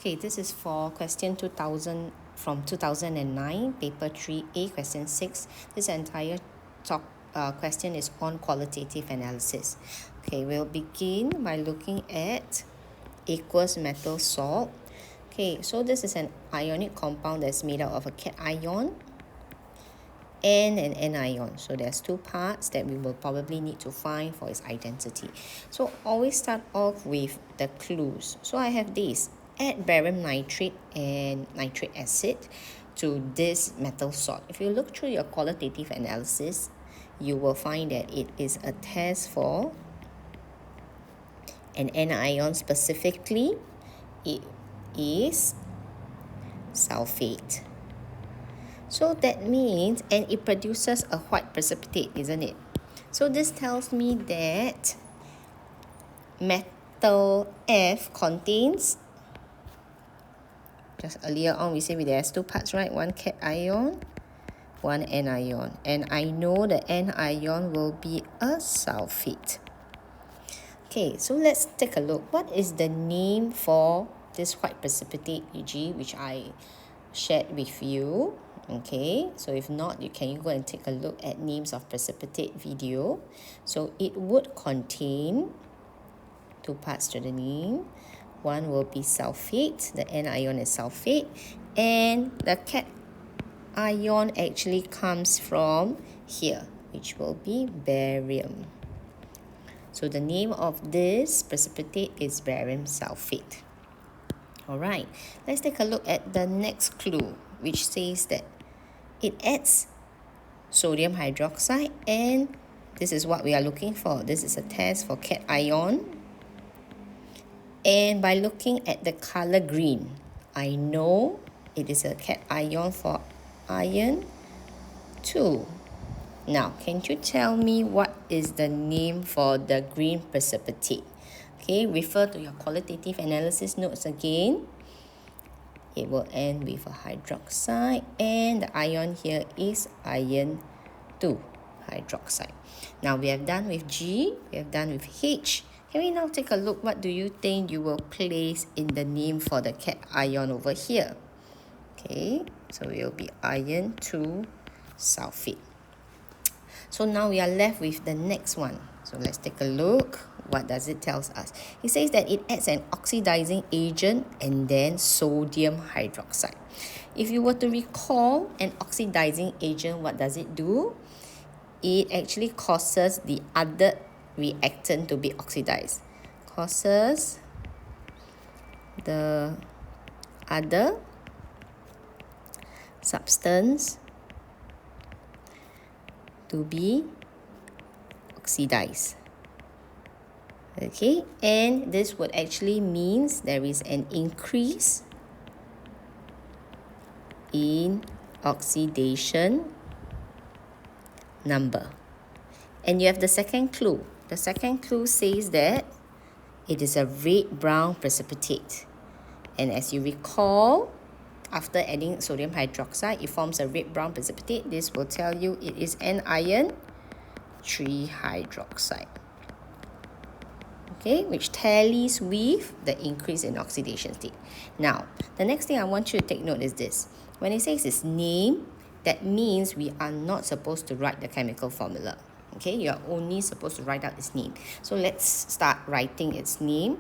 Okay, this is for question 2000 from 2009, paper 3A, question 6. This entire question is on qualitative analysis. Okay, we'll begin by looking at aqueous metal salt. Okay, so this is an ionic compound that's made out of a cation and an anion. So there's two parts that we will probably need to find for its identity. So always start off with the clues. So I have this: add barium nitrate and nitric acid to this metal salt. If you look through your qualitative analysis, you will find that it is a test for an anion. Specifically, it is sulfate. So that means, and it produces a white precipitate, isn't it? So this tells me that metal F contains, just earlier on we said there's two parts, right? One cation, one anion. And I know the anion will be a sulfate. Okay, so let's take a look. What is the name for this white precipitate, e.g., which I shared with you? Okay, so if not, you can go and take a look at names of precipitate video. So it would contain two parts to the name. One will be sulfate, the anion is sulfate, and the cation actually comes from here, which will be barium. So the name of this precipitate is barium sulfate. Alright, let's take a look at the next clue, which says that it adds sodium hydroxide, and this is what we are looking for. This is a test for cation. And by looking at the color green, I know it is a cation for iron 2. Now, can you tell me what is the name for the green precipitate? Okay, refer to your qualitative analysis notes again. It will end with a hydroxide, and the ion here is iron 2 hydroxide. Now we have done with G, we have done with H. Can we now take a look? What do you think you will place in the name for the cation over here? Okay, so it will be iron 2 sulfate. So now we are left with the next one. So let's take a look. What does it tell us? It says that it adds an oxidizing agent and then sodium hydroxide. If you were to recall an oxidizing agent, what does it do? It actually causes the other reactant to be oxidized. Causes the other substance to be oxidized. Okay, and this would actually means there is an increase in oxidation number. And you have the second clue. The second clue says that it is a red-brown precipitate. And as you recall, after adding sodium hydroxide, it forms a red-brown precipitate. This will tell you it is an iron 3 hydroxide. Okay, which tallies with the increase in oxidation state. Now, the next thing I want you to take note is this. When it says its name, that means we are not supposed to write the chemical formula. Okay, you are only supposed to write out its name. So let's start writing its name.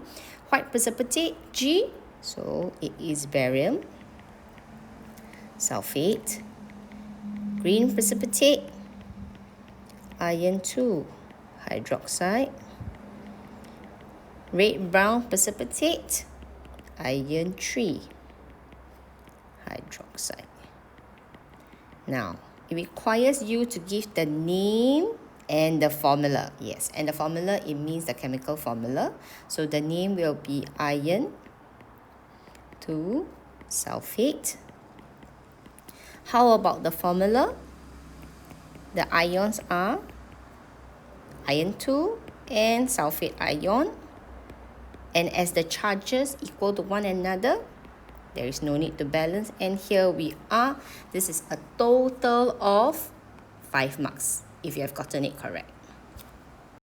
White precipitate, G. So it is barium sulfate. Green precipitate, iron 2 hydroxide. Red-brown precipitate, iron 3 hydroxide. Now, it requires you to give the name and the formula. Yes, and the formula, it means the chemical formula. So the name will be iron 2 sulfate. How about the formula? The ions are iron 2 and sulfate ion. And as the charges equal to one another, there is no need to balance. And here we are. This is a total of 5 marks if you have gotten it correct.